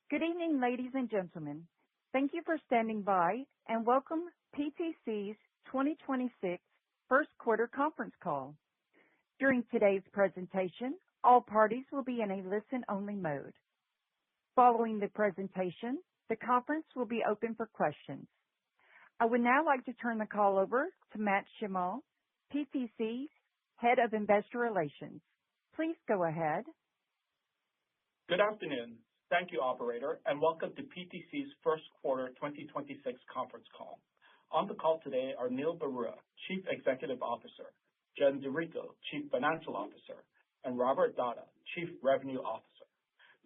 Good evening, ladies and gentlemen. Thank you for standing by, and welcome PTC's 2026 first quarter conference call. During today's presentation, all parties will be in a listen-only mode. Following the presentation, the conference will be open for questions. I would now like to turn the call over to Matt Shimao, PTC's Head of Investor Relations. Please go ahead. Good afternoon. Thank you, operator, and welcome to PTC's first quarter 2026 conference call. On the call today are Neil Barua, Chief Executive Officer, Jen DiRico, Chief Financial Officer, and Robert Dahdah, Chief Revenue Officer.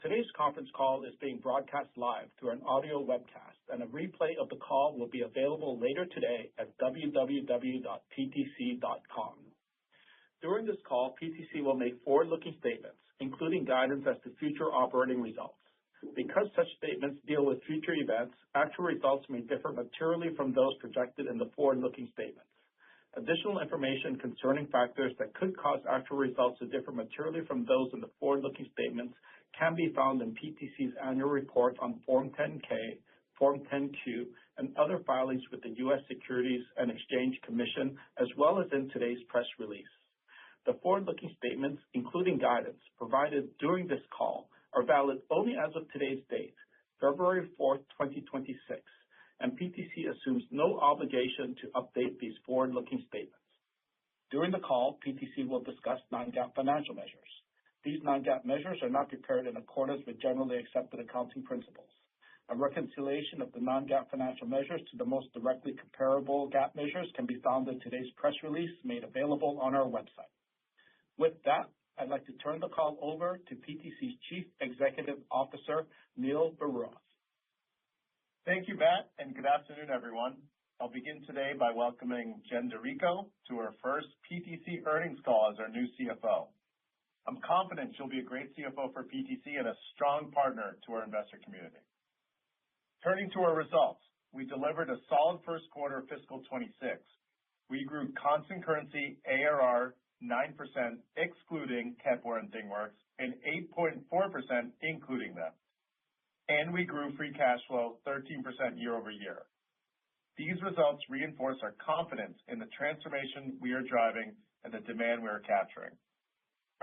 Today's conference call is being broadcast live through an audio webcast, and a replay of the call will be available later today at www.ptc.com. During this call, PTC will make forward-looking statements, including guidance as to future operating results. Because such statements deal with future events, actual results may differ materially from those projected in the forward-looking statements. Additional information concerning factors that could cause actual results to differ materially from those in the forward-looking statements can be found in PTC's annual report on Form 10-K, Form 10-Q, and other filings with the U.S. Securities and Exchange Commission, as well as in today's press release. The forward-looking statements, including guidance provided during this call, are valid only as of today's date, February 4th, 2026, and PTC assumes no obligation to update these forward-looking statements. During the call, PTC will discuss non-GAAP financial measures. These non-GAAP measures are not prepared in accordance with generally accepted accounting principles. A reconciliation of the non-GAAP financial measures to the most directly comparable GAAP measures can be found in today's press release made available on our website. With that, I'd like to turn the call over to PTC's Chief Executive Officer, Neil Barua. Thank you, Matt, and good afternoon, everyone. I'll begin today by welcoming Jen DiRico to her first PTC earnings call as our new CFO. I'm confident she'll be a great CFO for PTC and a strong partner to our investor community. Turning to our results, we delivered a solid first quarter of fiscal 26. We grew constant currency ARR 9% excluding Kepware and ThingWorx, and 8.4% including them. And we grew free cash flow 13% year over year. These results reinforce our confidence in the transformation we are driving and the demand we are capturing.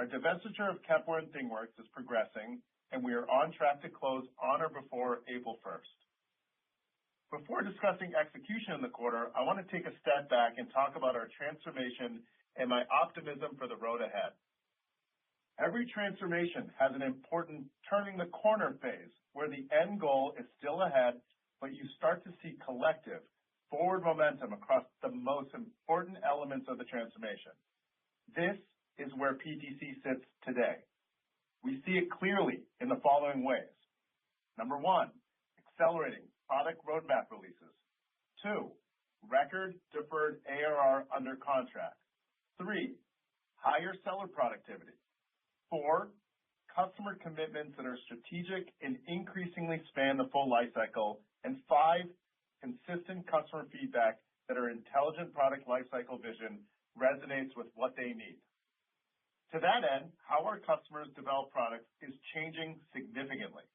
Our divestiture of Kepware and ThingWorx is progressing, and we are on track to close on or before April 1st. Before discussing execution in the quarter, I want to take a step back and talk about our transformation and my optimism for the road ahead. Every transformation has an important turning the corner phase where the end goal is still ahead, but you start to see collective forward momentum across the most important elements of the transformation. This is where PTC sits today. We see it clearly in the following ways. Number one, accelerating product roadmap releases. 2, record deferred ARR under contract. 3, higher seller productivity. 4, customer commitments that are strategic and increasingly span the full lifecycle. And 5, consistent customer feedback that our intelligent product lifecycle vision resonates with what they need. To that end, how our customers develop products is changing significantly.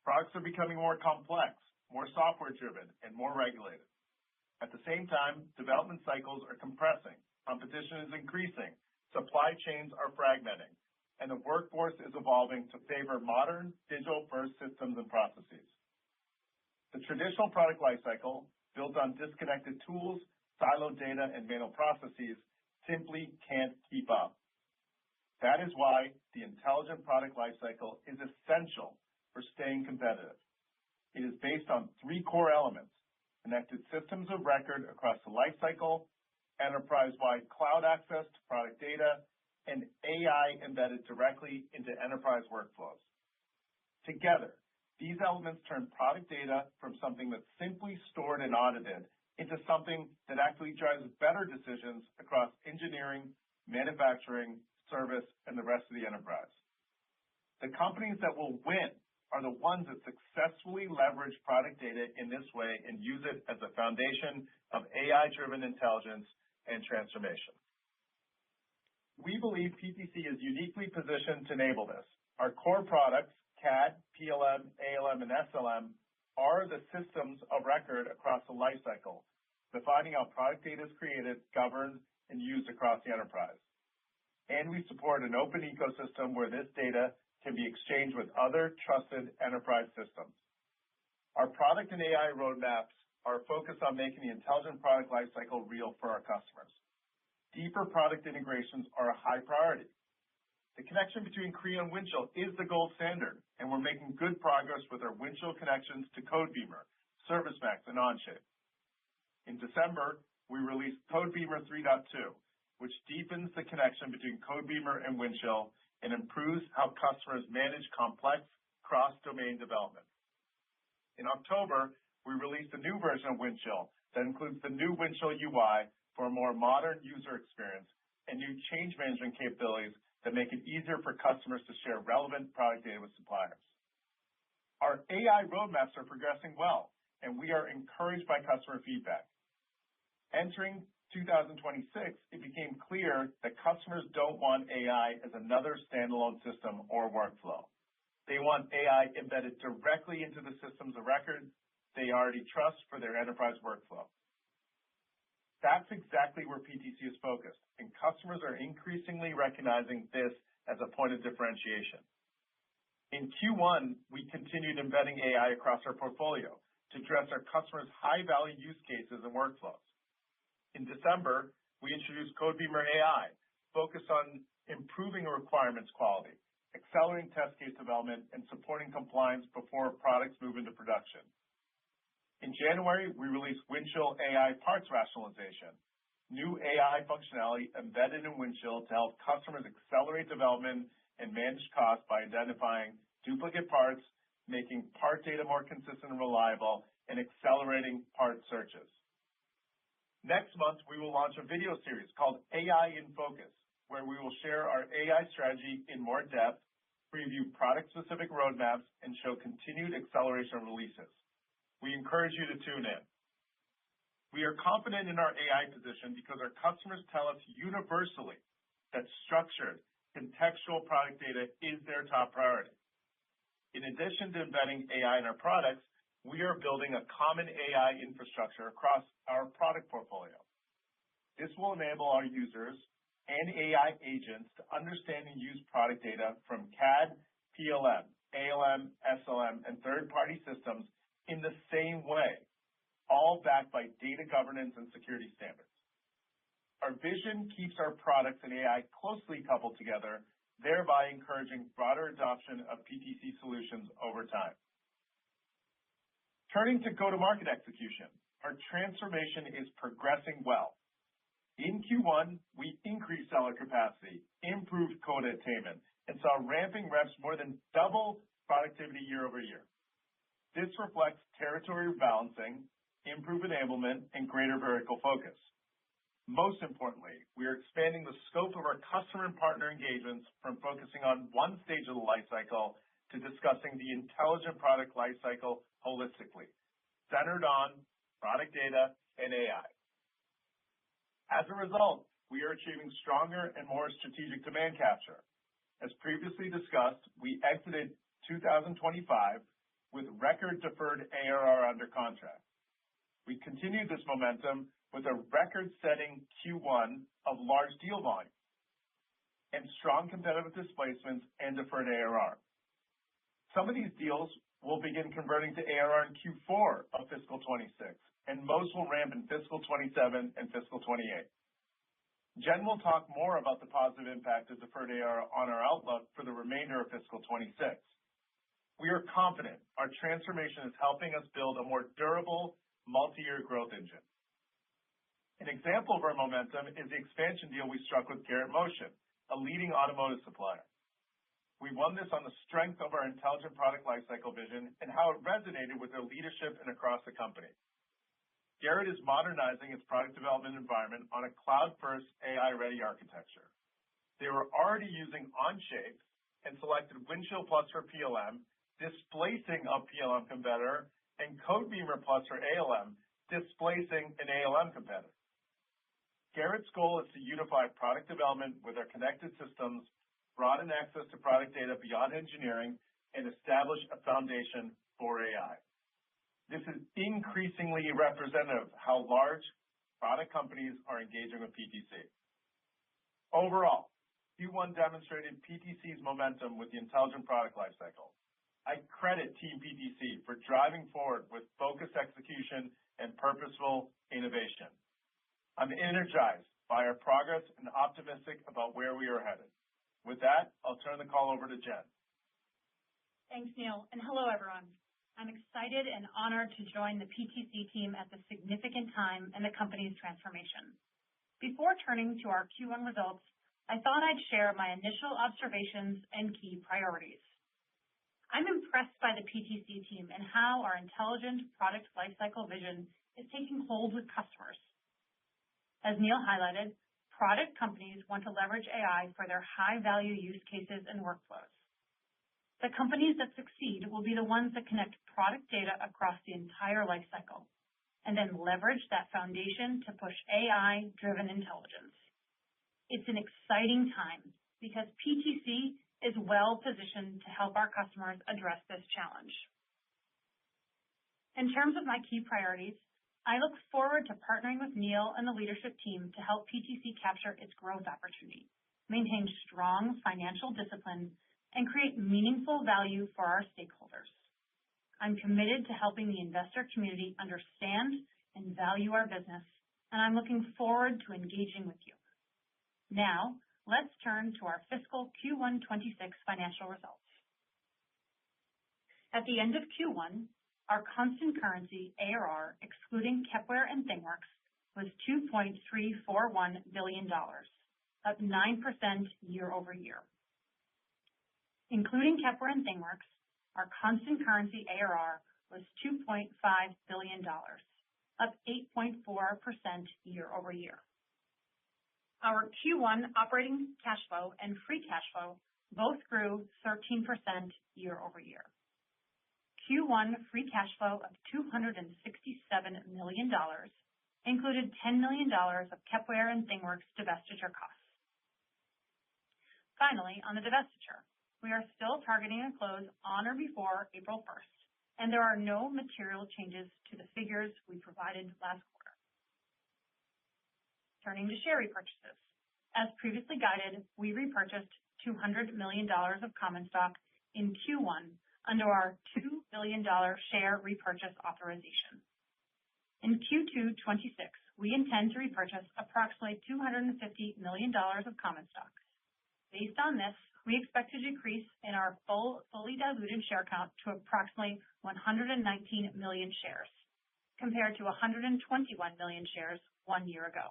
Products are becoming more complex, more software-driven, and more regulated. At the same time, development cycles are compressing. Competition is increasing, supply chains are fragmenting, and the workforce is evolving to favor modern, digital-first systems and processes. The traditional product lifecycle, built on disconnected tools, siloed data, and manual processes, simply can't keep up. That is why the intelligent product lifecycle is essential for staying competitive. It is based on 3 core elements: connected systems of record across the lifecycle, enterprise-wide cloud access to product data, and AI embedded directly into enterprise workflows. Together, these elements turn product data from something that's simply stored and audited into something that actually drives better decisions across engineering, manufacturing, service, and the rest of the enterprise. The companies that will win are the ones that successfully leverage product data in this way and use it as a foundation of AI-driven intelligence and transformation. We believe PTC is uniquely positioned to enable this. Our core products, CAD, PLM, ALM, and SLM are the systems of record across the lifecycle, defining how product data is created, governed, and used across the enterprise. And we support an open ecosystem where this data can be exchanged with other trusted enterprise systems. Our product and AI roadmaps are focused on making the intelligent product lifecycle real for our customers. Deeper product integrations are a high priority. The connection between Creo and Windchill is the gold standard, and we're making good progress with our Windchill connections to Codebeamer, ServiceMax, and Onshape. In December, we released Codebeamer 3.2, which deepens the connection between Codebeamer and Windchill and improves how customers manage complex cross-domain development. In October, we released a new version of Windchill that includes the new Windchill UI for a more modern user experience and new change management capabilities that make it easier for customers to share relevant product data with suppliers. Our AI roadmaps are progressing well, and we are encouraged by customer feedback. Entering 2026, it became clear that customers don't want AI as another standalone system or workflow. They want AI embedded directly into the systems of record they already trust for their enterprise workflow. That's exactly where PTC is focused, and customers are increasingly recognizing this as a point of differentiation. In Q1, we continued embedding AI across our portfolio to address our customers' high-value use cases and workflows. In December, we introduced Codebeamer AI, focused on improving requirements quality, accelerating test case development, and supporting compliance before products move into production. In January, we released Windchill AI Parts Rationalization, new AI functionality embedded in Windchill to help customers accelerate development and manage costs by identifying duplicate parts, making part data more consistent and reliable, and accelerating part searches. Next month, we will launch a video series called AI in Focus, where we will share our AI strategy in more depth, preview product-specific roadmaps, and show continued acceleration of releases. We encourage you to tune in. We are confident in our AI position because our customers tell us universally that structured, contextual product data is their top priority. In addition to embedding AI in our products, we are building a common AI infrastructure across our product portfolio. This will enable our users and AI agents to understand and use product data from CAD, PLM, ALM, SLM, and third-party systems in the same way, all backed by data governance and security standards. Our vision keeps our products and AI closely coupled together, thereby encouraging broader adoption of PTC solutions over time. Turning to go-to-market execution, our transformation is progressing well. In Q1, we increased seller capacity, improved quota attainment, and saw ramping reps more than double productivity year over year. This reflects territory balancing, improved enablement, and greater vertical focus. Most importantly, we are expanding the scope of our customer and partner engagements from focusing on one stage of the lifecycle to discussing the intelligent product lifecycle holistically, centered on product data and AI. As a result, we are achieving stronger and more strategic demand capture. As previously discussed, we exited 2025 with record deferred ARR under contract. We continued this momentum with a record-setting Q1 of large deal volume and strong competitive displacements and deferred ARR. Some of these deals will begin converting to ARR in Q4 of fiscal 26, and most will ramp in fiscal 27 and fiscal 28. Jen will talk more about the positive impact of deferred ARR on our outlook for the remainder of fiscal 26. We are confident our transformation is helping us build a more durable, multi-year growth engine. An example of our momentum is the expansion deal we struck with Garrett Motion, a leading automotive supplier. We won this on the strength of our intelligent product lifecycle vision and how it resonated with their leadership and across the company. Garrett is modernizing its product development environment on a cloud-first, AI-ready architecture. They were already using Onshape and selected Windchill Plus for PLM, displacing a PLM competitor, and Codebeamer Plus for ALM, displacing an ALM competitor. Garrett's goal is to unify product development with our connected systems, broaden access to product data beyond engineering, and establish a foundation for AI. This is increasingly representative of how large product companies are engaging with PTC. Overall, Q1 demonstrated PTC's momentum with the intelligent product lifecycle. I credit Team PTC for driving forward with focused execution and purposeful innovation. I'm energized by our progress and optimistic about where we are headed. With that, I'll turn the call over to Jen. Thanks, Neil, and hello, everyone. I'm excited and honored to join the PTC team at this significant time in the company's transformation. Before turning to our Q1 results, I thought I'd share my initial observations and key priorities. I'm impressed by the PTC team and how our intelligent product lifecycle vision is taking hold with customers. As Neil highlighted, product companies want to leverage AI for their high-value use cases and workflows. The companies that succeed will be the ones that connect product data across the entire lifecycle and then leverage that foundation to push AI-driven intelligence. It's an exciting time because PTC is well positioned to help our customers address this challenge. In terms of my key priorities, I look forward to partnering with Neil and the leadership team to help PTC capture its growth opportunity, maintain strong financial discipline, and create meaningful value for our stakeholders. I'm committed to helping the investor community understand and value our business, and I'm looking forward to engaging with you. Now, let's turn to our fiscal Q1 26 financial results. At the end of Q1, our constant currency ARR, excluding Kepware and ThingWorx, was $2.341 billion, up 9% year over year. Including Kepware and ThingWorx, our constant currency ARR was $2.5 billion, up 8.4% year over year. Our Q1 operating cash flow and free cash flow both grew 13% year over year. Q1 free cash flow of $267 million included $10 million of Kepware and ThingWorx divestiture costs. Finally, on the divestiture, we are still targeting a close on or before April 1st, and there are no material changes to the figures we provided last quarter. Turning to share repurchases. As previously guided, we repurchased $200 million of common stock in Q1 under our $2 billion share repurchase authorization. In Q2 26, we intend to repurchase approximately $250 million of common stock. Based on this, we expect to decrease in our fully diluted share count to approximately 119 million shares, compared to 121 million shares 1 year ago.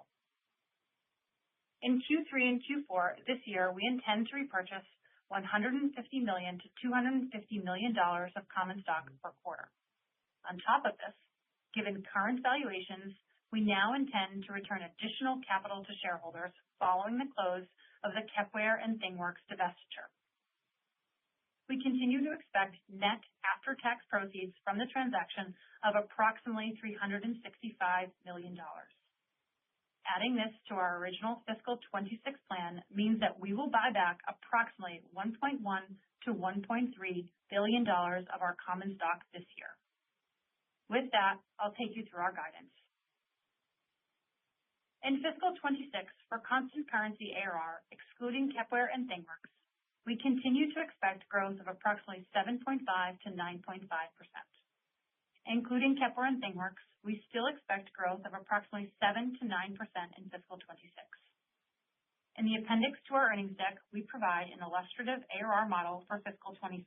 In Q3 and Q4 this year, we intend to repurchase $150 million to $250 million of common stock per quarter. On top of this, given current valuations, we now intend to return additional capital to shareholders following the close of the Kepware and ThingWorx divestiture. We continue to expect net after-tax proceeds from the transaction of approximately $365 million. Adding this to our original fiscal 26 plan means that we will buy back approximately $1.1 to $1.3 billion of our common stock this year. With that, I'll take you through our guidance. In fiscal 26, for constant currency ARR, excluding Kepware and ThingWorx, we continue to expect growth of approximately 7.5 to 9.5%. Including Kepware and ThingWorx, we still expect growth of approximately 7 to 9% in fiscal 26. In the appendix to our earnings deck, we provide an illustrative ARR model for fiscal 26,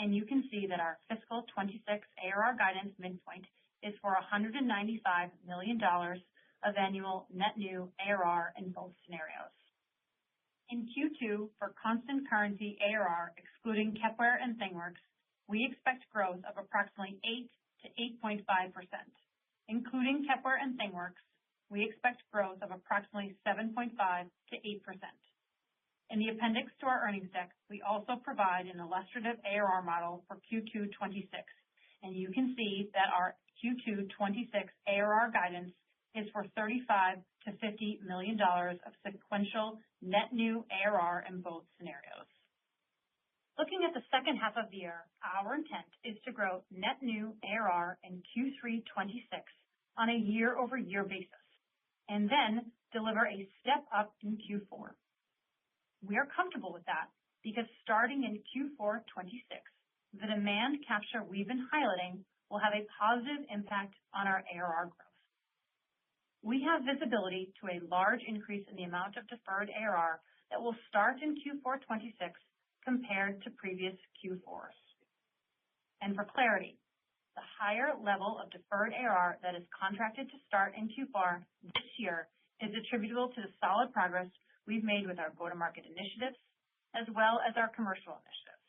and you can see that our fiscal 26 ARR guidance midpoint is for $195 million of annual net new ARR in both scenarios. In Q2, for constant currency ARR, excluding Kepware and ThingWorx, we expect growth of approximately 8 to 8.5%. Including Kepware and ThingWorx, we expect growth of approximately 7.5 to 8%. In the appendix to our earnings deck, we also provide an illustrative ARR model for Q2 26, and you can see that our Q2 26 ARR guidance is for $35 to $50 million of sequential net new ARR in both scenarios. Looking at the second half of the year, our intent is to grow net new ARR in Q3 26 on a year-over-year basis, and then deliver a step up in Q4. We are comfortable with that because starting in Q4 26, the demand capture we've been highlighting will have a positive impact on our ARR growth. We have visibility to a large increase in the amount of deferred ARR that will start in Q4 26 compared to previous Q4s. And for clarity, the higher level of deferred ARR that is contracted to start in Q4 this year is attributable to the solid progress we've made with our go-to-market initiatives, as well as our commercial initiatives.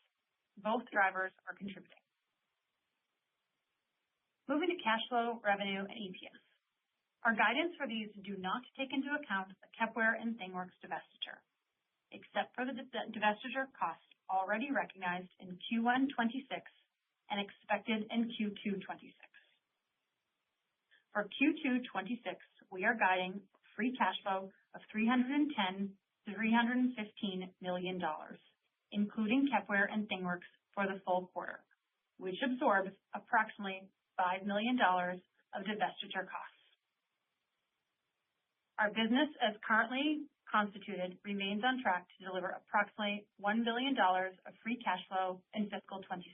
Both drivers are contributing. Moving to cash flow, revenue, and EPS. Our guidance for these do not take into account the Kepware and ThingWorx divestiture, except for the divestiture costs already recognized in Q1 26 and expected in Q2 26. For Q2 26, we are guiding free cash flow of $310 to $315 million, including Kepware and ThingWorx for the full quarter, which absorbs approximately $5 million of divestiture costs. Our business, as currently constituted, remains on track to deliver approximately $1 billion of free cash flow in fiscal 26.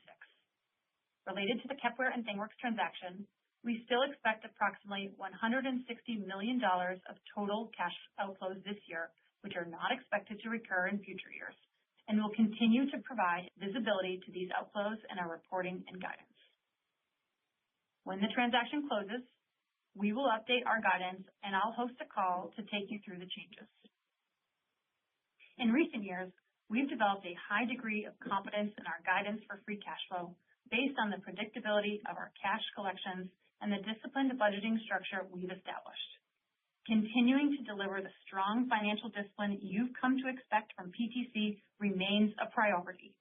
Related to the Kepware and ThingWorx transaction, we still expect approximately $160 million of total cash outflows this year, which are not expected to recur in future years, and will continue to provide visibility to these outflows in our reporting and guidance. When the transaction closes, we will update our guidance, and I'll host a call to take you through the changes. In recent years, we've developed a high degree of confidence in our guidance for free cash flow based on the predictability of our cash collections and the disciplined budgeting structure we've established. Continuing to deliver the strong financial discipline you've come to expect from PTC remains a priority.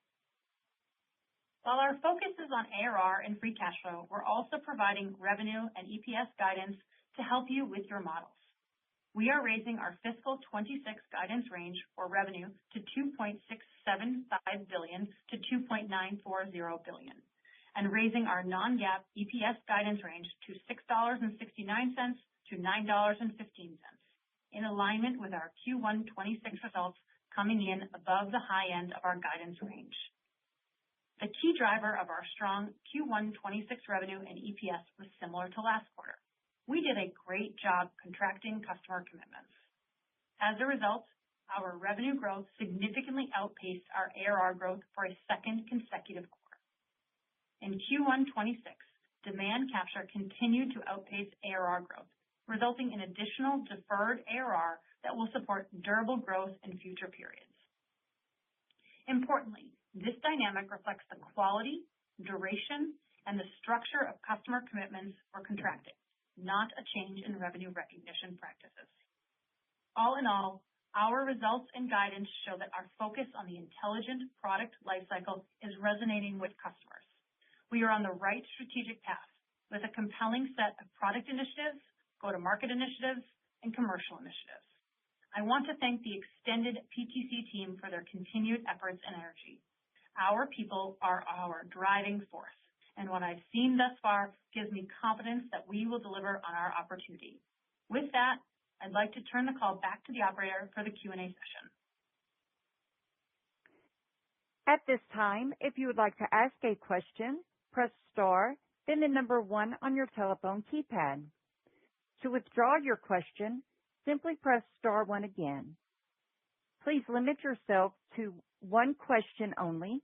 While our focus is on ARR and free cash flow, we're also providing revenue and EPS guidance to help you with your models. We are raising our fiscal 26 guidance range for revenue to $2.675 billion to $2.940 billion, and raising our non-GAAP EPS guidance range to $6.69 to $9.15, in alignment with our Q1 26 results coming in above the high end of our guidance range. The key driver of our strong Q1 26 revenue and EPS was similar to last quarter. We did a great job contracting customer commitments. As a result, our revenue growth significantly outpaced our ARR growth for a second consecutive quarter. In Q1 26, demand capture continued to outpace ARR growth, resulting in additional deferred ARR that will support durable growth in future periods. Importantly, this dynamic reflects the quality, duration, and the structure of customer commitments we're contracting, not a change in revenue recognition practices. All in all, our results and guidance show that our focus on the intelligent product lifecycle is resonating with customers. We are on the right strategic path with a compelling set of product initiatives, go-to-market initiatives, and commercial initiatives. I want to thank the extended PTC team for their continued efforts and energy. Our people are our driving force, and what I've seen thus far gives me confidence that we will deliver on our opportunity. With that, I'd like to turn the call back to the operator for the Q&A session. At this time, if you would like to ask a question, press star, then the number 1 on your telephone keypad. To withdraw your question, simply press star 1 again. Please limit yourself to one question only.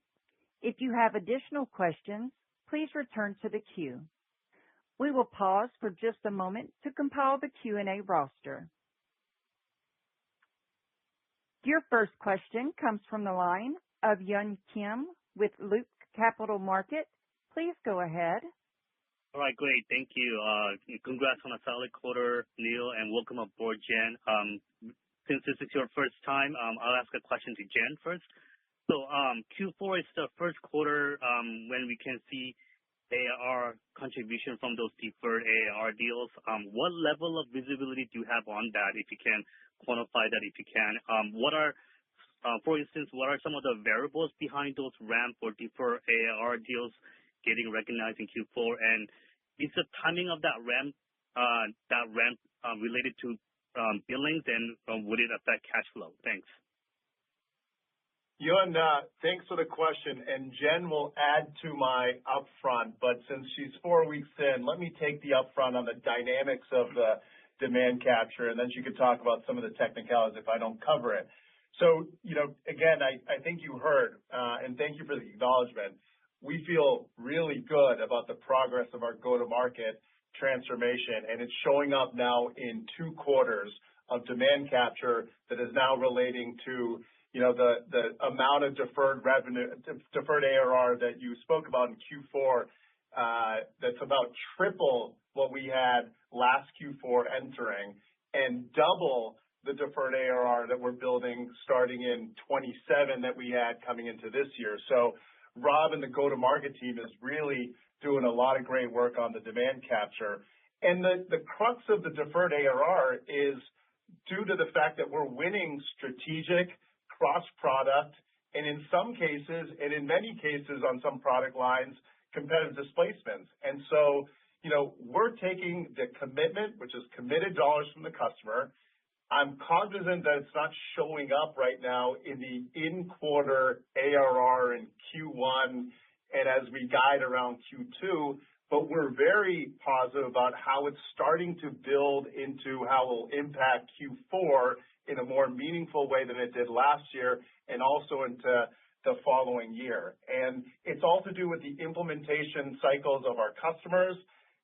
If you have additional questions, please return to the queue. We will pause for just a moment to compile the Q&A roster. Your first question comes from the line of Yun Kim with Loop Capital Markets. Please go ahead. All right, great. Thank you. Congrats on a solid quarter, Neil, and welcome aboard, Jen. Since this is your first time, I'll ask a question to Jen first. So Q4 is the first quarter when we can see ARR contribution from those deferred ARR deals. What level of visibility do you have on that, if you can quantify that, if you can? What are For instance, what are some of the variables behind those ramp or defer ARR deals getting recognized in Q4? And is the timing of that ramp related to billings, and would it affect cash flow? Thanks. Yun, thanks for the question, and Jen will add to my upfront, but since she's 4 weeks in, let me take the upfront on the dynamics of the demand capture, and then she could talk about some of the technicalities if I don't cover it. So, again, I think you heard, and thank you for the acknowledgement. We feel really good about the progress of our go-to-market transformation, and it's showing up now in 2 quarters of demand capture that is now relating to the amount of deferred ARR that you spoke about in Q4, that's about triple what we had last Q4 entering, and double the deferred ARR that we're building starting in 27 that we had coming into this year. So Rob and the go-to-market team is really doing a lot of great work on the demand capture. And the crux of the deferred ARR is due to the fact that we're winning strategic cross-product, and in some cases, and in many cases on some product lines, competitive displacements. And so, we're taking the commitment, which is committed dollars from the customer. I'm cognizant that it's not showing up right now in the in-quarter ARR in Q1 and as we guide around Q2, but we're very positive about how it's starting to build into how it will impact Q4 in a more meaningful way than it did last year and also into the following year. And it's all to do with the implementation cycles of our customers,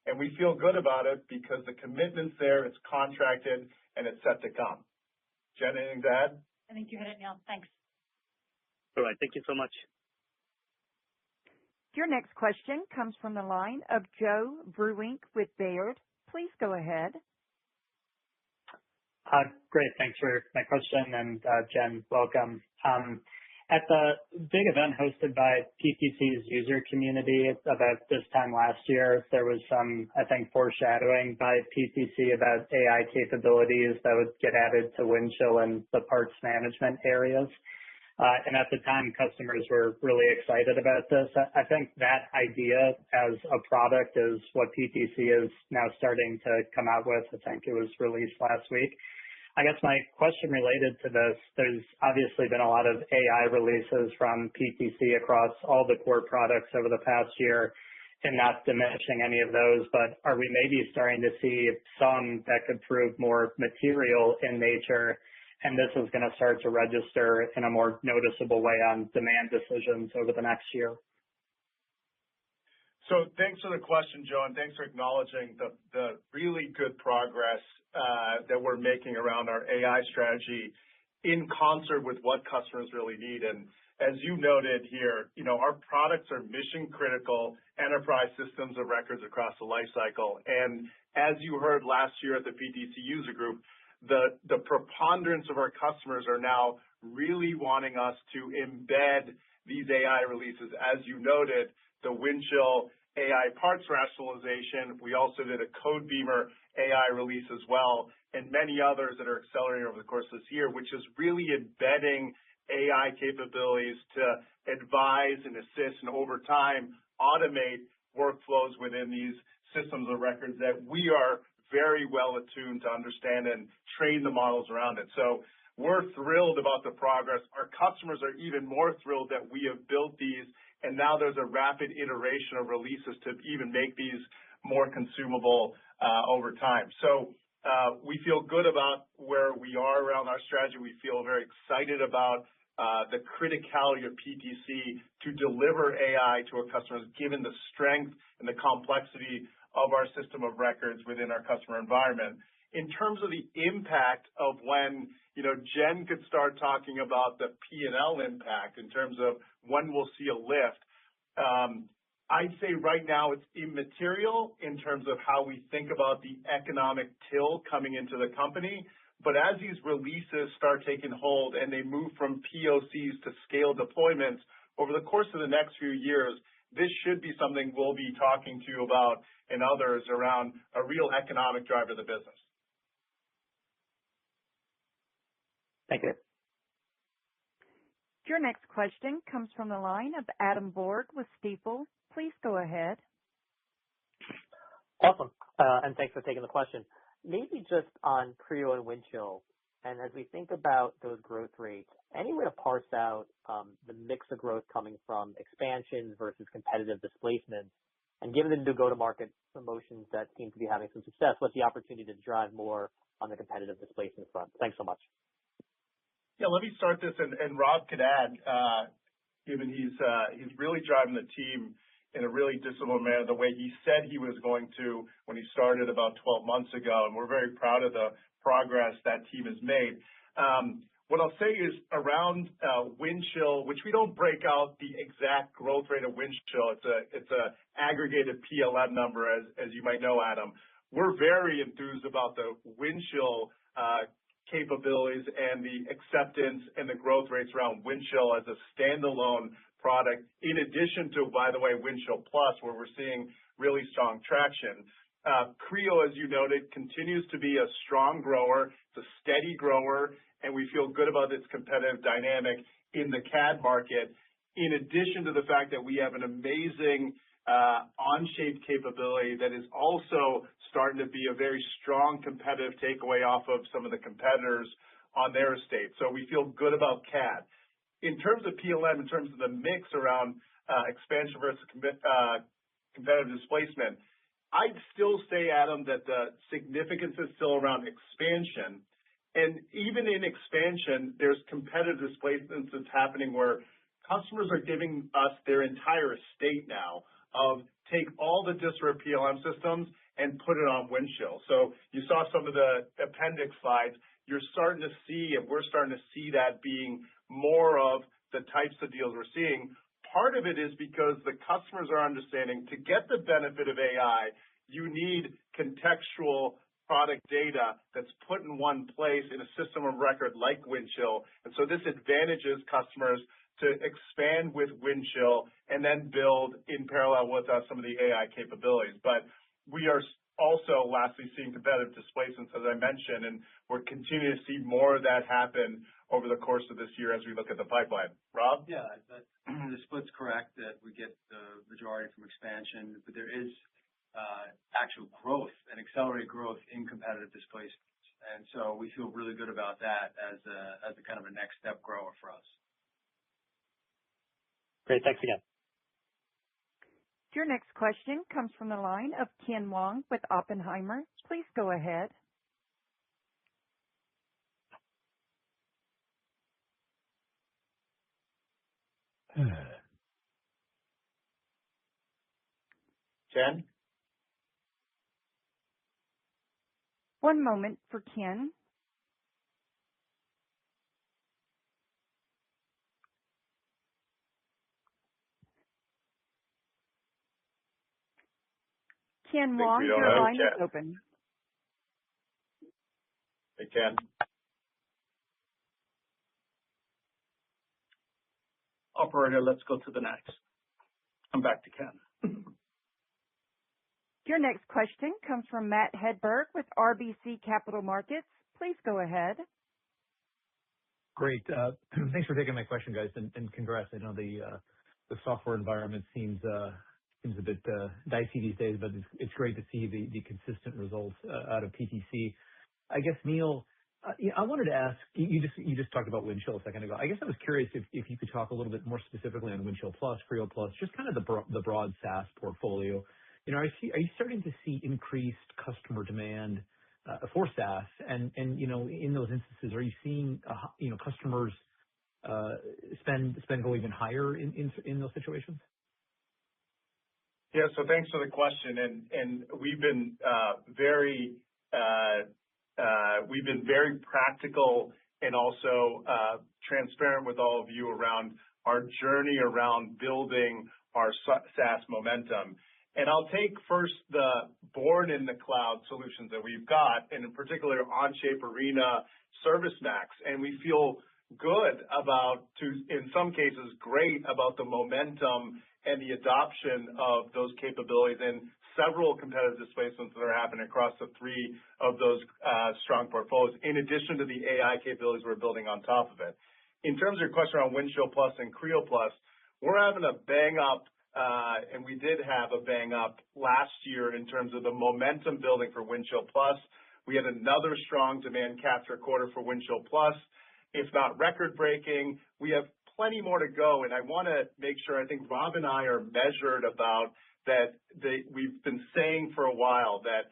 and we feel good about it because the commitment's there, it's contracted, and it's set to come. Jen, anything to add? I think you hit it, Neil. Thanks. All right. Thank you so much. Your next question comes from the line of Joe Vruwink with Baird. Please go ahead. Great. Thanks for my question. And Jen, welcome. At the big event hosted by PTC's user community about this time last year, there was some, I think, foreshadowing by PTC about AI capabilities that would get added to Windchill and the parts management areas. And at the time, customers were really excited about this. I think that idea as a product is what PTC is now starting to come out with. I think it was released last week. I guess my question related to this, there's obviously been a lot of AI releases from PTC across all the core products over the past year, and not diminishing any of those, but are we maybe starting to see some that could prove more material in nature, and this is going to start to register in a more noticeable way on demand decisions over the next year? So thanks for the question, Joe, and thanks for acknowledging the really good progress that we're making around our AI strategy in concert with what customers really need. And as you noted here, our products are mission-critical enterprise systems of records across the lifecycle. And as you heard last year at the PTC User Group, the preponderance of our customers are now really wanting us to embed these AI releases. As you noted, the Windchill AI parts rationalization. We also did a Codebeamer AI release as well, and many others that are accelerating over the course of this year, which is really embedding AI capabilities to advise and assist and over time automate workflows within these systems of records that we are very well attuned to understand and train the models around it. So we're thrilled about the progress. Our customers are even more thrilled that we have built these, and now there's a rapid iteration of releases to even make these more consumable over time. So we feel good about where we are around our strategy. We feel very excited about the criticality of PTC to deliver AI to our customers, given the strength and the complexity of our system of records within our customer environment. In terms of the impact of when, Jen could start talking about the P&L impact in terms of when we'll see a lift, I'd say right now it's immaterial in terms of how we think about the economic till coming into the company. But as these releases start taking hold and they move from POCs to scale deployments over the course of the next few years, this should be something we'll be talking to you about and others around a real economic driver of the business. Thank you. Your next question comes from the line of Adam Borg with Stifel. Please go ahead. Awesome. And thanks for taking the question. Maybe just on Creo and Windchill, and as we think about those growth rates, any way to parse out the mix of growth coming from expansions versus competitive displacements? And given the new go-to-market promotions that seem to be having some success, what's the opportunity to drive more on the competitive displacement front? Thanks so much. Yeah, let me start this, and Rob could add, given he's really driving the team in a really disciplined manner, the way he said he was going to when he started about 12 months ago, and we're very proud of the progress that team has made. What I'll say is around Windchill, which we don't break out the exact growth rate of Windchill. It's a aggregated PLM number, as you might know, Adam. We're very enthused about the Windchill capabilities and the acceptance and the growth rates around Windchill as a standalone product, in addition to, by the way, Windchill Plus, where we're seeing really strong traction. Creo, as you noted, continues to be a strong grower. It's a steady grower, and we feel good about its competitive dynamic in the CAD market, in addition to the fact that we have an amazing Onshape capability that is also starting to be a very strong competitive takeaway off of some of the competitors on their estate. So we feel good about CAD. In terms of PLM, in terms of the mix around expansion versus competitive displacement, I'd still say, Adam, that the significance is still around expansion. And even in expansion, there's competitive displacements that's happening where customers are giving us their entire estate now of take all the disparate PLM systems and put it on Windchill. So you saw some of the appendix slides. You're starting to see, and we're starting to see that being more of the types of deals we're seeing. Part of it is because the customers are understanding to get the benefit of AI, you need contextual product data that's put in one place in a system of record like Windchill. And so this advantages customers to expand with Windchill and then build in parallel with some of the AI capabilities. But we are also, lastly, seeing competitive displacements, as I mentioned, and we're continuing to see more of that happen over the course of this year as we look at the pipeline. Rob? Yeah, the split's correct that we get the majority from expansion, but there is actual growth and accelerated growth in competitive displacements. And so we feel really good about that as a kind of a next step grower for us. Great. Thanks again. Your next question comes from the line of Ken Wong with Oppenheimer. Please go ahead. Ken? One moment for Ken. Ken Wong, your line is open. Hey, Ken. Operator, let's go to the next. I'm back to Ken. Your next question comes from Matt Hedberg with RBC Capital Markets. Please go ahead. Great. Thanks for taking my question, guys, and congrats. I know the software environment seems a bit dicey these days, but it's great to see the consistent results out of PTC. I guess, Neil, I wanted to ask, you just talked about Windchill a second ago. I guess I was curious if you could talk a little bit more specifically on Windchill Plus, Creo Plus, just kind of the broad SaaS portfolio. Are you starting to see increased customer demand for SaaS? And in those instances, are you seeing customers spend go even higher in those situations? Yeah, so thanks for the question, and we've been very practical and also transparent with all of you around our journey around building our SaaS momentum. And I'll take first the born in the cloud solutions that we've got, and in particular Onshape, Arena, ServiceMax, and we feel good about, in some cases, great about the momentum and the adoption of those capabilities and several competitive displacements that are happening across the three of those strong portfolios, in addition to the AI capabilities we're building on top of it. In terms of your question around Windchill Plus and Creo Plus, we're having a bang up, and we did have a bang up last year in terms of the momentum building for Windchill Plus. We had another strong demand capture quarter for Windchill Plus, if not record-breaking. We have plenty more to go, and I want to make sure, I think Rob and I are measured about that. We've been saying for a while that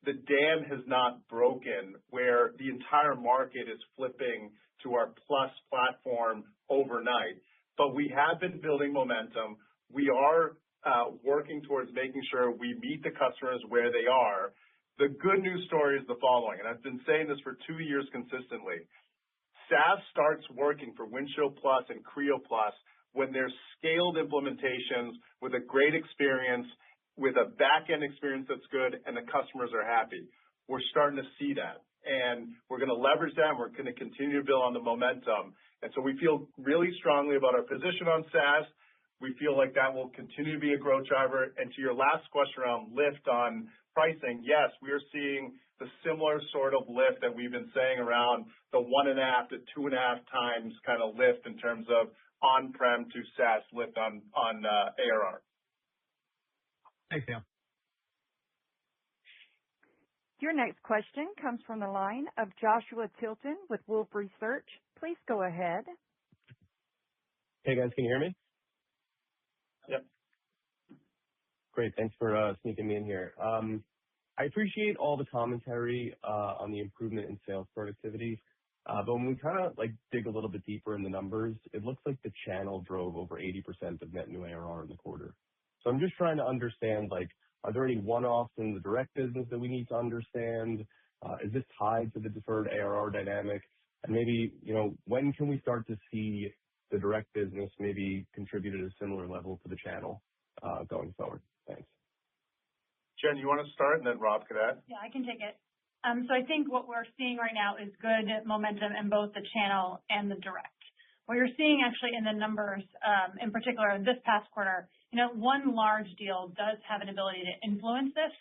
the dam has not broken, where the entire market is flipping to our Plus platform overnight. But we have been building momentum. We are working towards making sure we meet the customers where they are. The good news story is the following, and I've been saying this for 2 years consistently. SaaS starts working for Windchill Plus and Creo Plus when there's scaled implementations with a great experience, with a back-end experience that's good, and the customers are happy. We're starting to see that, and we're going to leverage that, and we're going to continue to build on the momentum. And so we feel really strongly about our position on SaaS. We feel like that will continue to be a growth driver. And to your last question around lift on pricing, yes, we are seeing the similar sort of lift that we've been saying around the 1.5 to 2.5 times kind of lift in terms of on-prem to SaaS lift on ARR. Thanks, Neil. Your next question comes from the line of Joshua Tilton with Wolfe Research. Please go ahead. Hey, guys, can you hear me? Yep. Great. Thanks for sneaking me in here. I appreciate all the commentary on the improvement in sales productivity. But when we kind of dig a little bit deeper in the numbers, it looks like the channel drove over 80% of net new ARR in the quarter. So I'm just trying to understand, are there any one-offs in the direct business that we need to understand? Is this tied to the deferred ARR dynamic? And maybe, when can we start to see the direct business maybe contribute at a similar level to the channel going forward? Thanks. Jen, you want to start, and then Rob could add? Yeah, I can take it. So I think what we're seeing right now is good momentum in both the channel and the direct. What you're seeing actually in the numbers, in particular this past quarter, one large deal does have an ability to influence this.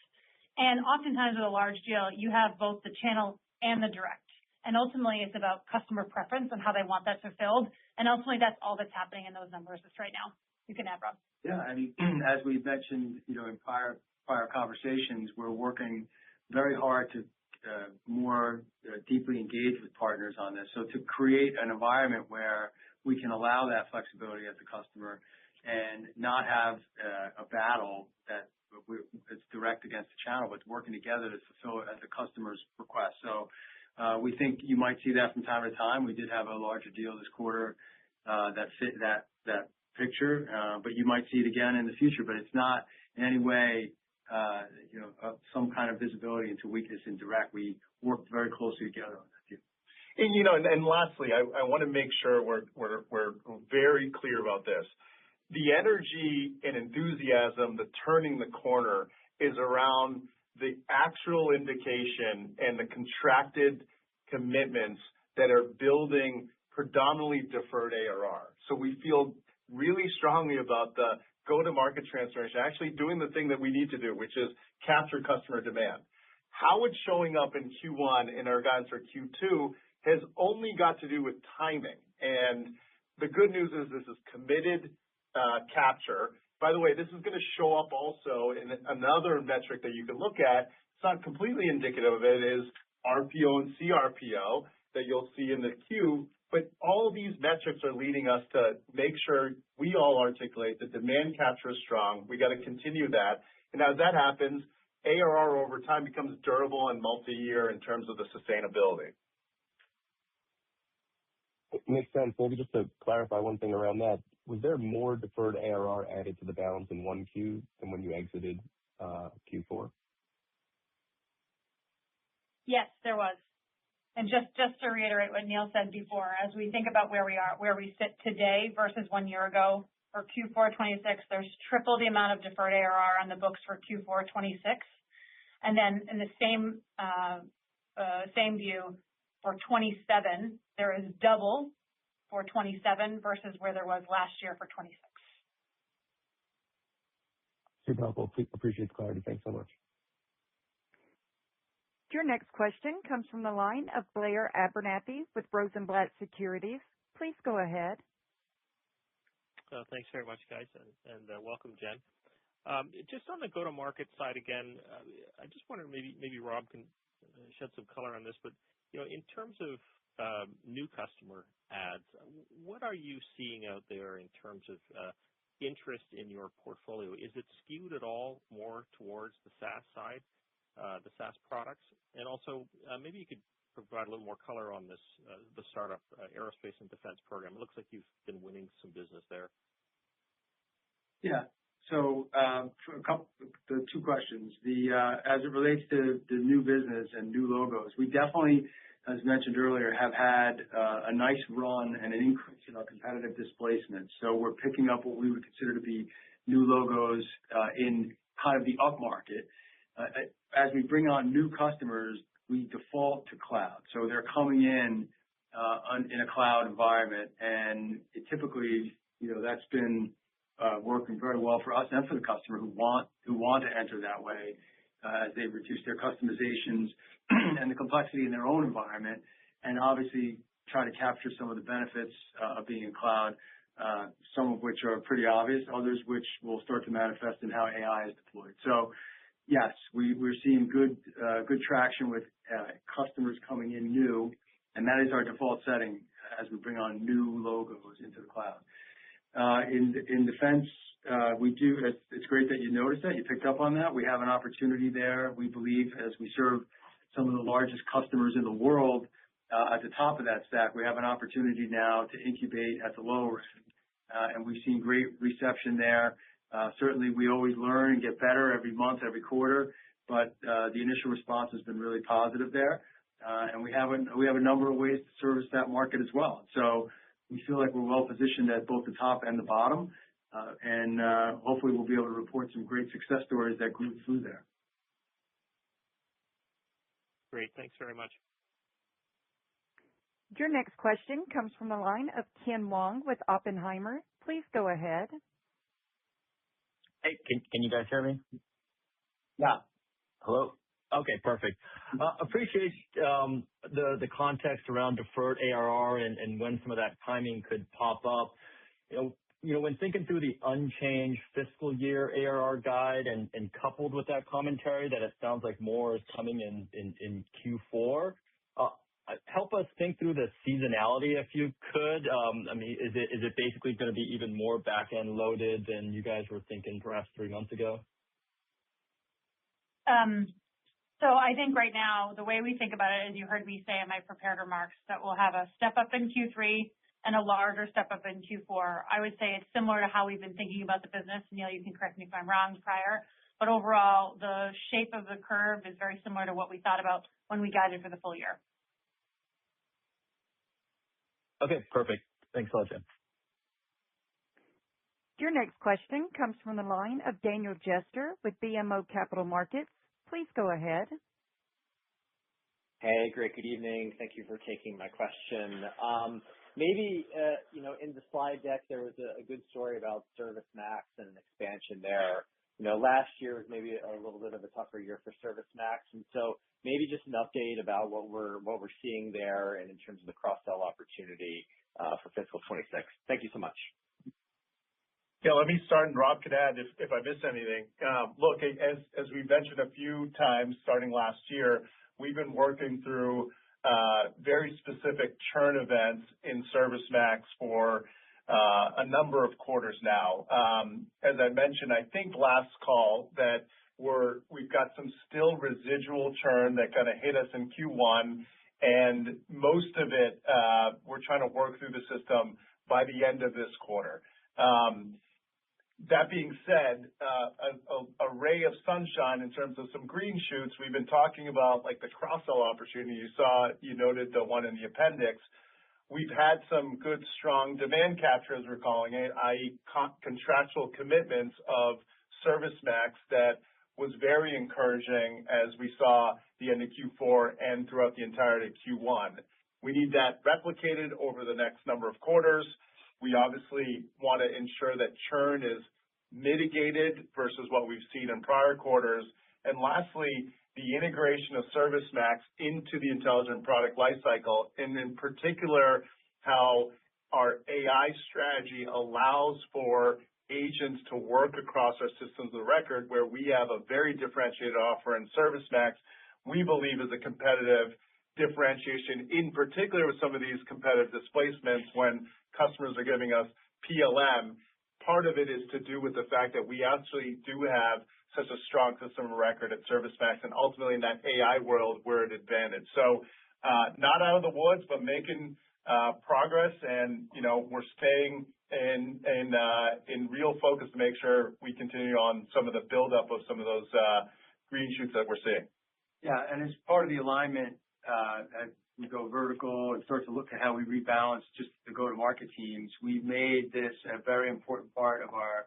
And oftentimes with a large deal, you have both the channel and the direct. And ultimately, it's about customer preference and how they want that fulfilled. And ultimately, that's all that's happening in those numbers right now. You can add, Rob. Yeah, I mean, as we've mentioned, in prior conversations, we're working very hard to more deeply engage with partners on this. So to create an environment where we can allow that flexibility as a customer and not have a battle that it's direct against the channel, but working together to fulfill it at the customer's request. So we think you might see that from time to time. We did have a larger deal this quarter that fit that picture, but you might see it again in the future. But it's not in any way some kind of visibility into weakness in direct. We work very closely together on that too. And lastly, I want to make sure we're very clear about this. The energy and enthusiasm, the turning the corner, is around the actual indication and the contracted commitments that are building predominantly deferred ARR. So we feel really strongly about the go-to-market transformation, actually doing the thing that we need to do, which is capture customer demand. How it's showing up in Q1 in our guidance for Q2 has only got to do with timing. And the good news is this is committed capture. By the way, this is going to show up also in another metric that you can look at. It's not completely indicative of it, is RPO and CRPO that you'll see in the Q. But all of these metrics are leading us to make sure we all articulate that demand capture is strong. We got to continue that. And as that happens, ARR over time becomes durable and multi-year in terms of the sustainability. It makes sense. Maybe just to clarify one thing around that, was there more deferred ARR added to the balance in 1Q than when you exited Q4? Yes, there was. And just to reiterate what Neil said before, as we think about where we sit today versus 1 year ago for Q4 26, there's triple the amount of deferred ARR on the books for Q4 26. And then in the same view for 27, there is double for 27 versus where there was last year for 26. Super helpful. Appreciate the clarity. Thanks so much. Your next question comes from the line of Blair Abernathy with Rosenblatt Securities. Please go ahead. Thanks very much, guys, and welcome, Jen. Just on the go-to-market side again, I just wonder maybe Rob can shed some color on this, but in terms of new customer adds, what are you seeing out there in terms of interest in your portfolio? Is it skewed at all more towards the SaaS side, the SaaS products? And also, maybe you could provide a little more color on this, the startup aerospace and defense program. It looks like you've been winning some business there. Yeah. So the two questions. As it relates to the new business and new logos, we definitely, as mentioned earlier, have had a nice run and an increase in our competitive displacement. So we're picking up what we would consider to be new logos in kind of the upmarket. As we bring on new customers, we default to cloud. So they're coming in a cloud environment, and typically, that's been working very well for us and for the customer who want to enter that way as they reduce their customizations and the complexity in their own environment, and obviously try to capture some of the benefits of being in cloud, some of which are pretty obvious, others which will start to manifest in how AI is deployed. So yes, we're seeing good traction with customers coming in new, and that is our default setting as we bring on new logos into the cloud. In defense, we do. It's great that you noticed that. You picked up on that. We have an opportunity there. We believe as we serve some of the largest customers in the world at the top of that stack, we have an opportunity now to incubate at the lower end. And we've seen great reception there. Certainly, we always learn and get better every month, every quarter, but the initial response has been really positive there. And we have a number of ways to service that market as well. So we feel like we're well positioned at both the top and the bottom, and hopefully we'll be able to report some great success stories that grew through there. Great. Thanks very much. Your next question comes from the line of Ken Wong with Oppenheimer. Please go ahead. Hey, can you guys hear me? Yeah. Hello? Okay, perfect. Appreciate the context around deferred ARR and when some of that timing could pop up. When thinking through the unchanged fiscal year ARR guide and coupled with that commentary that it sounds like more is coming in Q4, help us think through the seasonality if you could. I mean, is it basically going to be even more back-end loaded than you guys were thinking perhaps 3 months ago? So I think right now, the way we think about it, as you heard me say in my prepared remarks, that we'll have a step up in Q3 and a larger step up in Q4. I would say it's similar to how we've been thinking about the business. Neil, you can correct me if I'm wrong prior, but overall, the shape of the curve is very similar to what we thought about when we guided for the full year. Okay, perfect. Thanks a lot, Jen. Your next question comes from the line of Daniel Jester with BMO Capital Markets. Please go ahead. Hey, great. Good evening. Thank you for taking my question. Maybe, in the slide deck, there was a good story about ServiceMax and an expansion there. Last year was maybe a little bit of a tougher year for ServiceMax. And so maybe just an update about what we're seeing there and in terms of the cross-sell opportunity for fiscal 26. Thank you so much. Yeah, let me start, and Rob could add if I miss anything. Look, as we mentioned a few times starting last year, we've been working through very specific churn events in ServiceMax for a number of quarters now. As I mentioned, I think last call that we've got some still residual churn that kind of hit us in Q1, and most of it we're trying to work through the system by the end of this quarter. That being said, a ray of sunshine in terms of some green shoots. We've been talking about like the cross-sell opportunity. You noted the one in the appendix. We've had some good, strong demand capture, as we're calling it, i.e. contractual commitments of ServiceMax that was very encouraging as we saw the end of Q4 and throughout the entirety of Q1. We need that replicated over the next number of quarters. We obviously want to ensure that churn is mitigated versus what we've seen in prior quarters, And lastly, the integration of ServiceMax into the intelligent product lifecycle, and in particular, how our AI strategy allows for agents to work across our systems of record, where we have a very differentiated offer in ServiceMax, we believe is a competitive differentiation, in particular with some of these competitive displacements when customers are giving us PLM. Part of it is to do with the fact that we actually do have such a strong system of record at ServiceMax, and ultimately in that AI world, we're at advantage. So not out of the woods, but making progress, and we're staying in real focus to make sure we continue on some of the buildup of some of those green shoots that we're seeing. Yeah, and as part of the alignment, as we go vertical and start to look at how we rebalance just the go-to-market teams, we've made this a very important part of our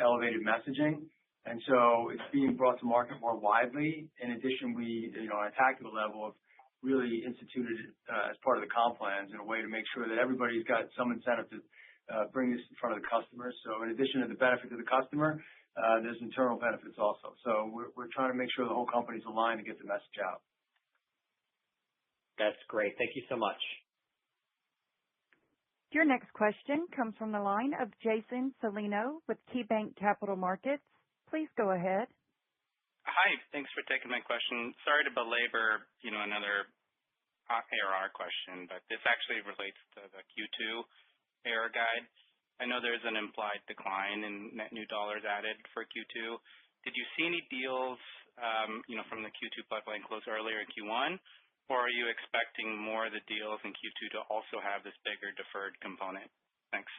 elevated messaging. And so it's being brought to market more widely. In addition, we, on a tactical level, have really instituted as part of the comp plans in a way to make sure that everybody's got some incentive to bring this in front of the customer. So in addition to the benefit to the customer, there's internal benefits also. So we're trying to make sure the whole company's aligned to get the message out. That's great. Thank you so much. Your next question comes from the line of Jason Celino with KeyBanc Capital Markets. Please go ahead. Hi. Thanks for taking my question. Sorry to belabor, another ARR question, but this actually relates to the Q2 ARR guide. I know there's an implied decline in net new dollars added for Q2. Did you see any deals, from the Q2 pipeline close earlier in Q1, or are you expecting more of the deals in Q2 to also have this bigger deferred component? Thanks.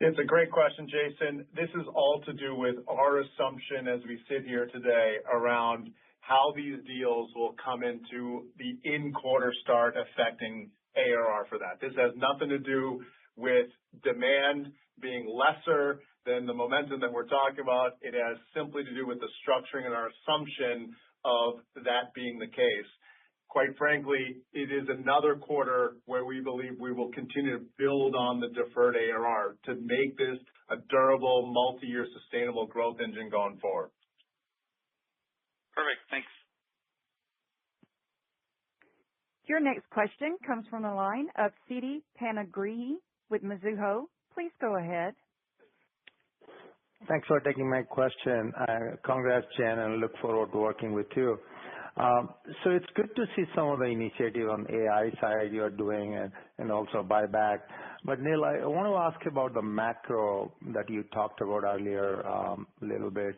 It's a great question, Jason. This is all to do with our assumption as we sit here today around how these deals will come into the in-quarter start affecting ARR for that. This has nothing to do with demand being lesser than the momentum that we're talking about. It has simply to do with the structuring and our assumption of that being the case. Quite frankly, it is another quarter where we believe we will continue to build on the deferred ARR to make this a durable, multi-year, sustainable growth engine going forward. Perfect. Thanks. Your next question comes from the line of Siti Panigrahi with Mizuho. Please go ahead. Thanks for taking my question. Congrats, Jen, and look forward to working with you. So it's good to see some of the initiative on AI side you're doing and also buyback. But Neil, I want to ask about the macro that you talked about earlier, a little bit,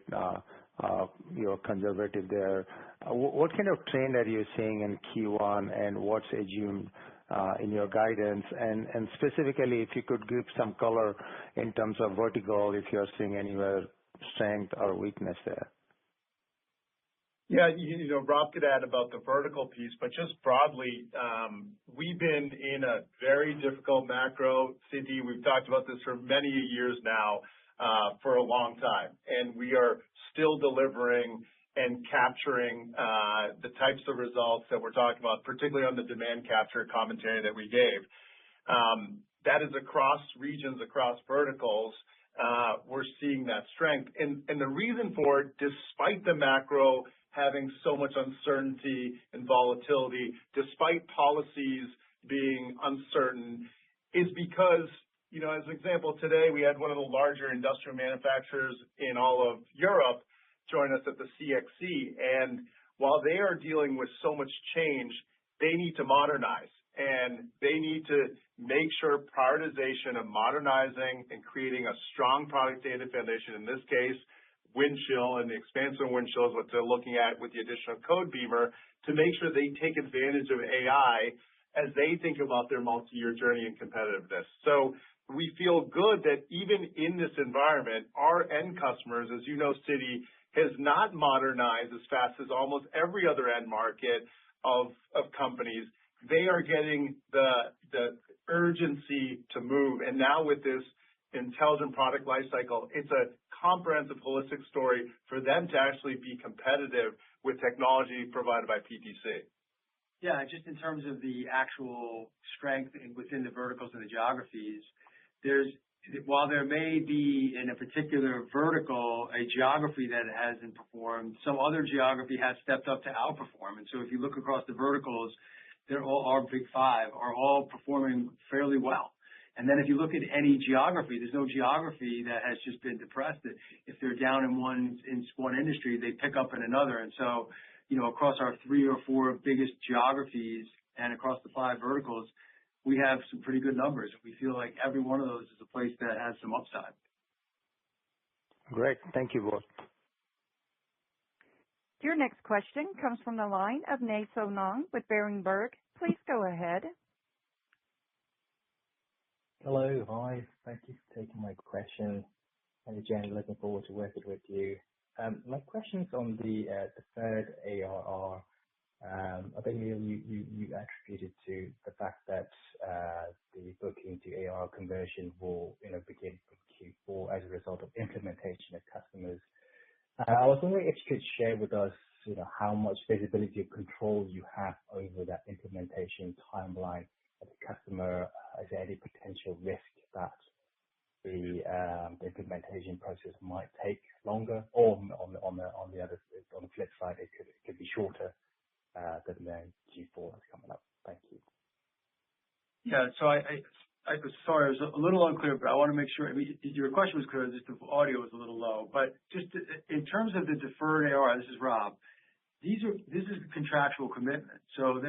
you're conservative there. What kind of trend are you seeing in Q1, and what's assumed in your guidance? And specifically, if you could give some color in terms of vertical, if you're seeing anywhere strength or weakness there. Yeah, Rob could add about the vertical piece, but just broadly, we've been in a very difficult macro. Siti, we've talked about this for many years now, for a long time, and we are still delivering and capturing the types of results that we're talking about, particularly on the demand capture commentary that we gave. That is across regions, across verticals. We're seeing that strength. And the reason for it, despite the macro having so much uncertainty and volatility, despite policies being uncertain, is because, as an example, today we had one of the larger industrial manufacturers in all of Europe join us at the CXC. And while they are dealing with so much change, they need to modernize, and they need to make sure prioritization of modernizing and creating a strong product data foundation, in this case, Windchill and the expansion of Windchill is what they're looking at with the addition of Codebeamer, to make sure they take advantage of AI as they think about their multi-year journey and competitiveness. So we feel good that even in this environment, our end customers, as you know, Citi, has not modernized as fast as almost every other end market of companies. They are getting the urgency to move. And now with this intelligent product lifecycle, it's a comprehensive, holistic story for them to actually be competitive with technology provided by PTC. Yeah, just in terms of the actual strength within the verticals and the geographies, there's while there may be in a particular vertical a geography that hasn't performed, some other geography has stepped up to outperform. And so if you look across the verticals, they're all our big five are all performing fairly well. And then if you look at any geography, there's no geography that has just been depressed. If they're down in one industry, they pick up in another. And so, across our 3 or 4 biggest geographies and across the 5 verticals, we have some pretty good numbers. We feel like every one of those is a place that has some upside. Great. Thank you both. Your next question comes from the line of Nay Soe Naing with Berenberg. Please go ahead. Hello. Hi. Thank you for taking my question. And Jen, looking forward to working with you. My question's on the deferred ARR. I think you attributed to the fact that the booking to ARR conversion will begin from Q4 as a result of implementation of customers. I was wondering if you could share with us how much visibility or control you have over that implementation timeline of the customer. Is there any potential risk that the implementation process might take longer, or on the flip side, it could be shorter than Q4 that's coming up? Thank you. Yeah. So sorry, I was a little unclear, but I want to make sure your question was clear. Just the audio was a little low. But just in terms of the deferred ARR, this is Rob. This is a contractual commitment. So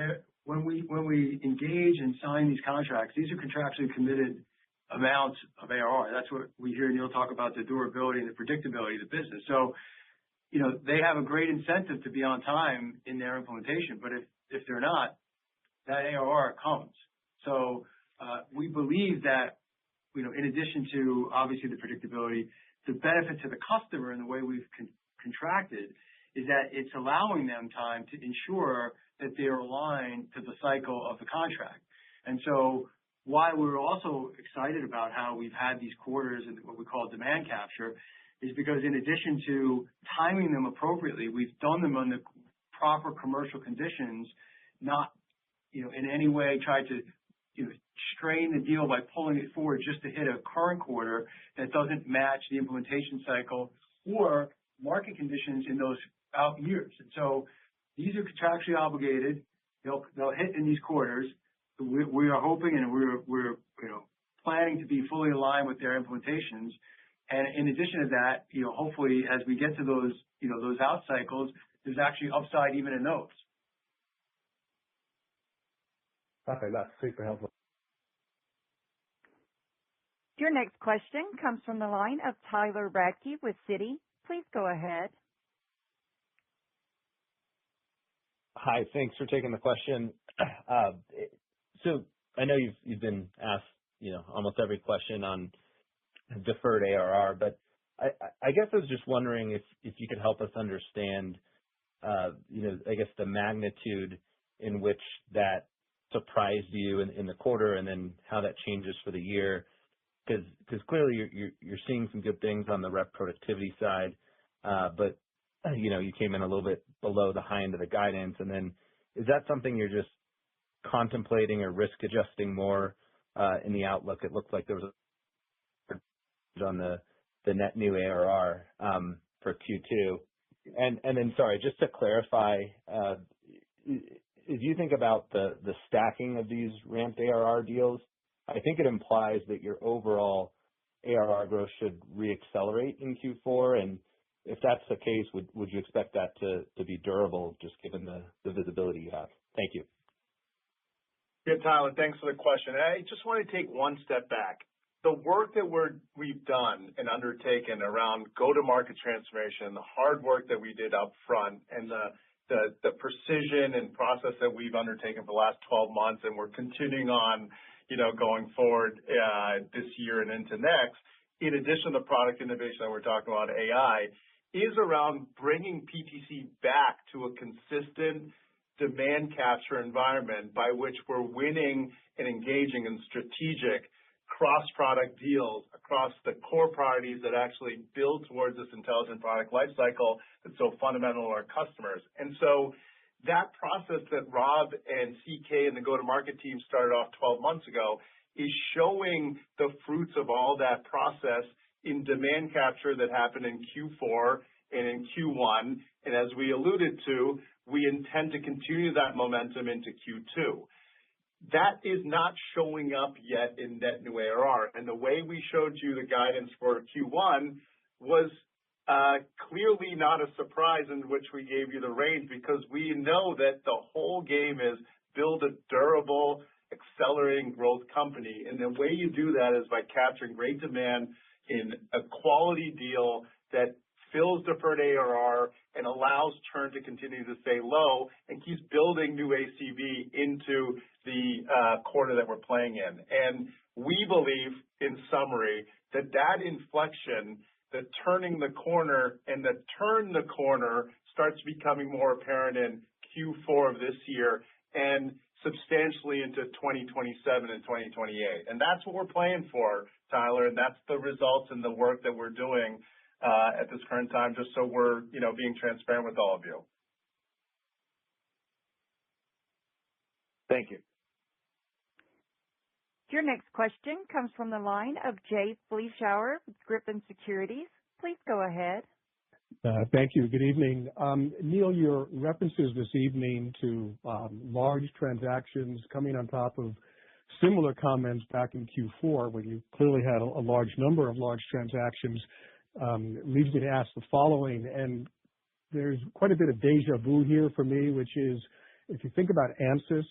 when we engage and sign these contracts, these are contractually committed amounts of ARR. That's what we hear Neil talk about, the durability and the predictability of the business. So, they have a great incentive to be on time in their implementation. But if they're not, that ARR comes. So we believe that, in addition to obviously the predictability, the benefit to the customer and the way we've contracted is that it's allowing them time to ensure that they're aligned to the cycle of the contract. And so why we're also excited about how we've had these quarters and what we call demand capture is because in addition to timing them appropriately, we've done them on the proper commercial conditions, not, in any way tried to, strain the deal by pulling it forward just to hit a current quarter that doesn't match the implementation cycle or market conditions in those out years. And so these are contractually obligated. They'll hit in these quarters. We are hoping and we're planning to be fully aligned with their implementations. And in addition to that, hopefully as we get to those, those out cycles, there's actually upside even in those. Okay, that's super helpful. Your next question comes from the line of Tyler Radke with Citi. Please go ahead. Hi, thanks for taking the question. So I know you've been asked, almost every question on deferred ARR, but I guess I was just wondering if you could help us understand, I guess the magnitude in which that surprised you in the quarter, and then how that changes for the year, because clearly you're seeing some good things on the rep productivity side, but you came in a little bit below the high end of the guidance, and then is that something you're just contemplating or risk adjusting more in the outlook? It looked like there was on the net new ARR for Q2, and then sorry, just to clarify, as you think about the stacking of these ramped ARR deals, I think it implies that your overall ARR growth should reaccelerate in Q4, and if that's the case, would you expect that to be durable, just given the visibility you have? Thank you. Yeah, Tyler, thanks for the question. I just want to take one step back. The work that we've done and undertaken around go-to-market transformation, the hard work that we did up front, and the precision and process that we've undertaken for the last 12 months, and we're continuing on, going forward this year and into next, in addition to the product innovation that we're talking about, AI, is around bringing PTC back to a consistent demand capture environment by which we're winning and engaging in strategic cross-product deals across the core priorities that actually build towards this intelligent product lifecycle that's so fundamental to our customers. And so that process that Rob and CK and the go-to-market team started off 12 months ago is showing the fruits of all that process in demand capture that happened in Q4 and in Q1. And as we alluded to, we intend to continue that momentum into Q2. That is not showing up yet in net new ARR. And the way we showed you the guidance for Q1 was clearly not a surprise in which we gave you the range, because we know that the whole game is build a durable, accelerating growth company. And the way you do that is by capturing great demand in a quality deal that fills deferred ARR and allows churn to continue to stay low and keeps building new ACV into the quarter that we're playing in. And we believe, in summary, that that inflection, the turning the corner and the turn the corner, starts becoming more apparent in Q4 of this year and substantially into 2027 and 2028. And that's what we're playing for, Tyler, and that's the results and the work that we're doing at this current time, just so we're, being transparent with all of you. Thank you. Your next question comes from the line of Jay Vleeschhouwer with Griffin Securities. Please go ahead. Thank you. Good evening. Neil, your references this evening to large transactions coming on top of similar comments back in Q4, when you clearly had a large number of large transactions, leads me to ask the following. And there's quite a bit of deja vu here for me, which is, if you think about Ansys,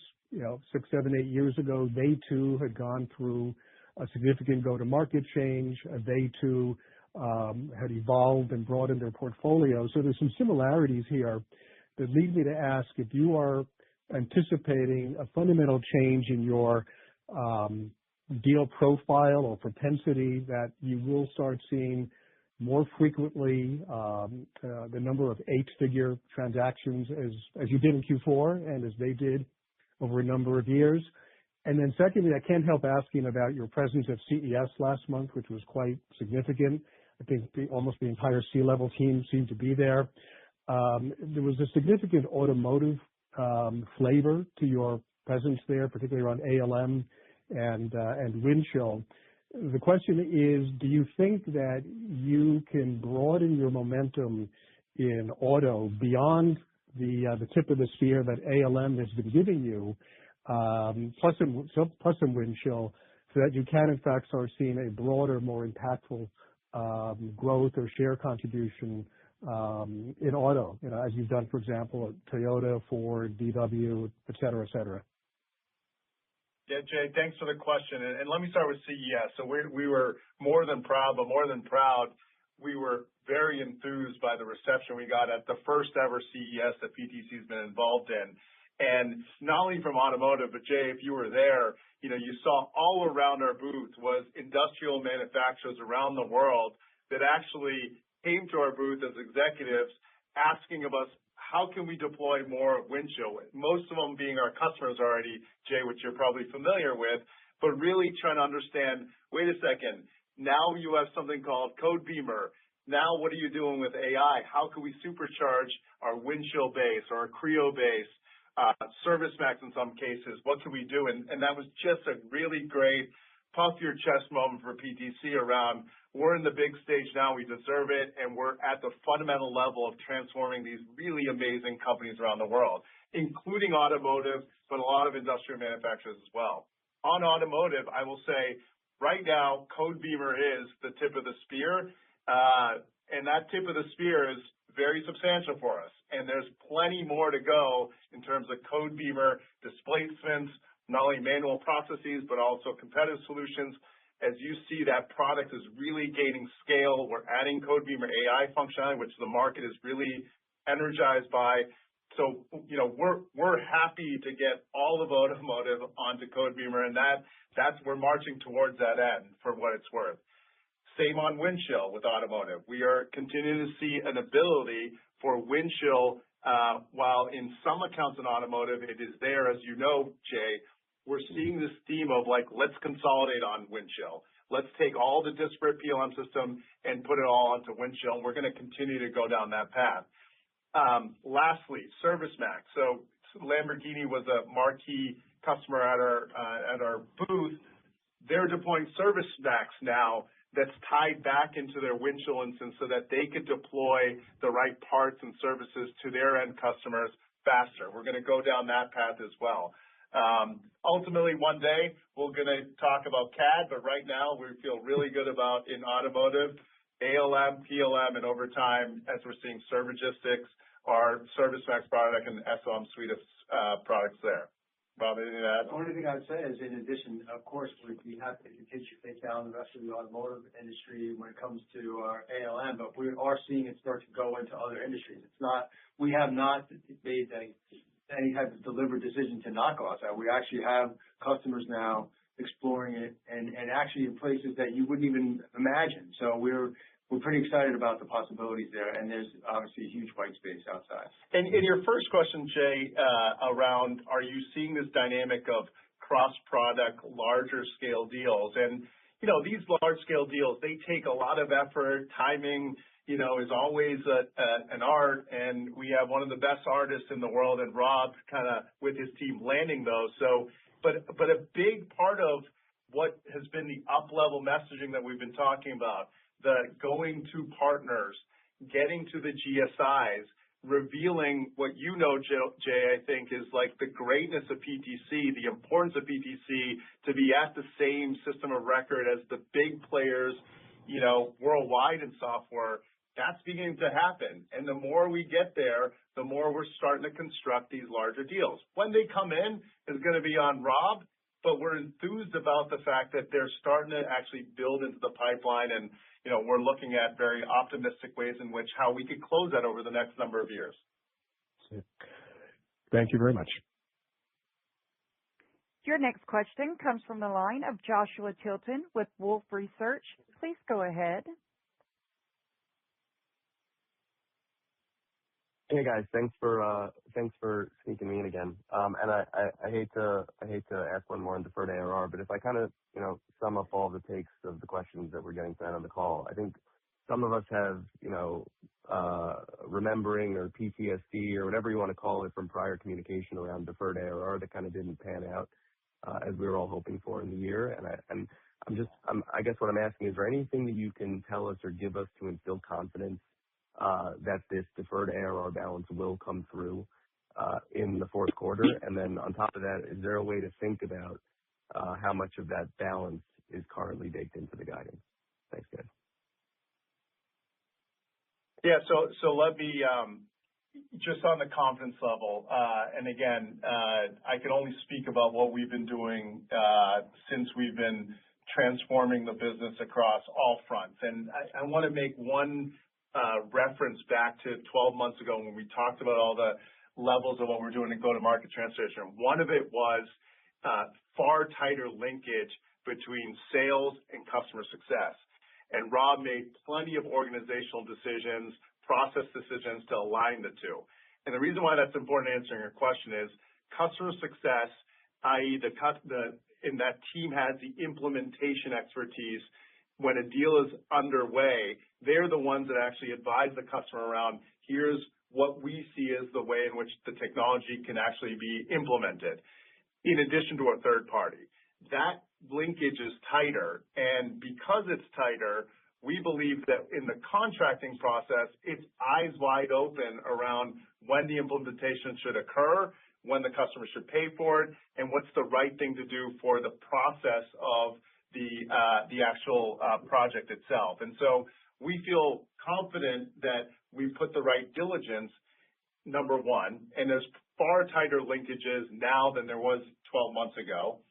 6, 7, 8 years ago, they too had gone through a significant go-to-market change. They too had evolved and broadened their portfolio. So there's some similarities here that lead me to ask if you are anticipating a fundamental change in your deal profile or propensity, that you will start seeing more frequently the number of 8-figure transactions as you did in Q4 and as they did over a number of years. And then secondly, I can't help asking about your presence at CES last month, which was quite significant. I think almost the entire C-level team seemed to be there. There was a significant automotive flavor to your presence there, particularly around ALM and Windchill. The question is, do you think that you can broaden your momentum in auto beyond the tip of the spear that ALM has been giving you, plus in Windchill, so that you can in fact start seeing a broader, more impactful growth or share contribution in auto, as you've done, for example, at Toyota, Ford, VW, et cetera, et cetera? Yeah, Jay, thanks for the question. And let me start with CES. So we were more than proud, we were very enthused by the reception we got at the first ever CES that PTC has been involved in. And not only from automotive, but Jay, if you were there, you saw all around our booth was industrial manufacturers around the world that actually came to our booth as executives asking of us, how can we deploy more of Windchill? Most of them being our customers already, Jay, which you're probably familiar with, but really trying to understand, wait a second, now you have something called Codebeamer. Now what are you doing with AI? How can we supercharge our Windchill base or our Creo base, ServiceMax in some cases? What can we do? And that was just a really great puff your chest moment for PTC around, we're in the big stage now, we deserve it, and we're at the fundamental level of transforming these really amazing companies around the world, including automotive, but a lot of industrial manufacturers as well. On automotive, I will say right now, Codebeamer is the tip of the spear, and that tip of the spear is very substantial for us. And there's plenty more to go in terms of Codebeamer displacements, not only manual processes, but also competitive solutions. As you see, that product is really gaining scale. We're adding Codebeamer AI functionality, which the market is really energized by. So, we're happy to get all of automotive onto Codebeamer, and we're marching towards that end for what it's worth. Same on Windchill with automotive. We are continuing to see an ability for Windchill, while in some accounts in automotive, it is there, as you know, Jay, we're seeing this theme of let's consolidate on Windchill. Let's take all the disparate PLM system and put it all onto Windchill. And we're going to continue to go down that path. Lastly, ServiceMax. So Lamborghini was a marquee customer at our booth. they're deploying ServiceMax now that's tied back into their Windchill instance so that they could deploy the right parts and services to their end customers faster. We're going to go down that path as well. Ultimately, one day, we're going to talk about CAD, but right now we feel really good about in automotive, ALM, PLM, and over time, as we're seeing Servigistics, our ServiceMax product and SLM suite of products there. Rob, anything to add? The only thing I'd say is, in addition, of course, we have to take down the rest of the automotive industry when it comes to our ALM, but we are seeing it start to go into other industries. We have not made any type of deliberate decision to not go outside. We actually have customers now exploring it and actually in places that you wouldn't even imagine. So we're pretty excited about the possibilities there, and there's obviously a huge white space outside. And in your first question, Jay, around are you seeing this dynamic of cross-product, larger scale deals? And, these large-scale deals, they take a lot of effort. Timing, is always an art, and we have one of the best artists in the world, and Rob kind of with his team landing those. So, but a big part of what has been the up-level messaging that we've been talking about, the going to partners, getting to the GSIs, revealing what Jay, I think, is like the greatness of PTC, the importance of PTC to be at the same system of record as the big players, worldwide in software. That's beginning to happen. And the more we get there, the more we're starting to construct these larger deals. When they come in is going to be on Rob, but we're enthused about the fact that they're starting to actually build into the pipeline, and we're looking at very optimistic ways in which how we could close that over the next number of years. Thank you very much. Your next question comes from the line of Joshua Tilton with Wolfe Research. Please go ahead. Hey guys, thanks for sneaking me in again. And I hate to ask one more on deferred ARR, but if I kind of sum up all the takes of the questions that we're getting sent on the call, I think some of us have remembering or PTSD or whatever you want to call it from prior communication around deferred ARR that kind of didn't pan out as we were all hoping for in the year. And I guess what I'm asking is there anything that you can tell us or give us to instill confidence that this deferred ARR balance will come through in the fourth quarter? And then on top of that, is there a way to think about how much of that balance is currently baked into the guidance? Thanks, guys. Yeah, so let me just on the confidence level, and again, I can only speak about what we've been doing since we've been transforming the business across all fronts. And I want to make one reference back to 12 months ago when we talked about all the levels of what we're doing in go-to-market transformation. One of it was far tighter linkage between sales and customer success. And Rob made plenty of organizational decisions, process decisions to align the two. And the reason why that's important answering your question is customer success, i.e. and that team has the implementation expertise. When a deal is underway, they're the ones that actually advise the customer around, here's what we see as the way in which the technology can actually be implemented, in addition to a third party. That linkage is tighter, and because it's tighter, we believe that in the contracting process, it's eyes wide open around when the implementation should occur, when the customer should pay for it, and what's the right thing to do for the process of the actual project itself. And so we feel confident that we put the right diligence, number one, and there's far tighter linkages now than there was 12 months ago.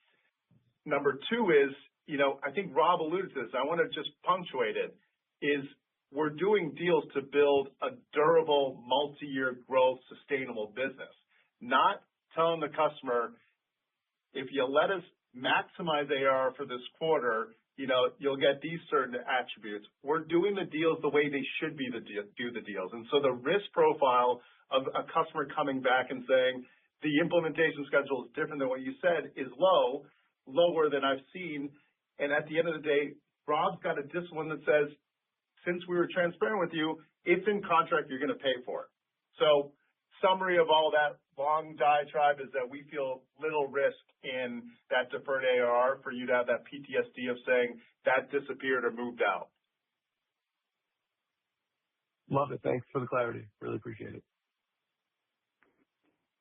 Number two is, I think Rob alluded to this, I want to just punctuate it, is we're doing deals to build a durable, multi-year growth, sustainable business. Not telling the customer, if you let us maximize AR for this quarter, you'll get these certain attributes. We're doing the deals the way they should be do the deals. And so the risk profile of a customer coming back and saying, the implementation schedule is different than what you said is lower than I've seen. And at the end of the day, Rob's got a discipline that says, since we were transparent with you, it's in contract, you're going to pay for it. So summary of all that long diatribe is that we feel little risk in that deferred ARR for you to have that PTSD of saying that disappeared or moved out. Love it. Thanks for the clarity. Really appreciate it.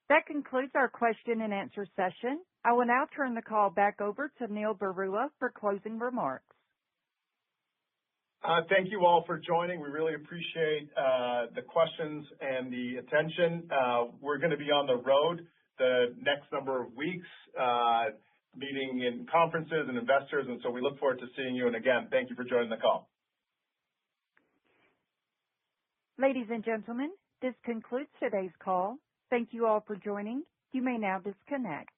That concludes our question and answer session. I will now turn the call back over to Neil Barua for closing remarks. Thank you all for joining. We really appreciate the questions and the attention. We're going to be on the road the next number of weeks, meeting in conferences and investors, and so we look forward to seeing you. And again, thank you for joining the call. Ladies and gentlemen, this concludes today's call. Thank you all for joining. You may now disconnect.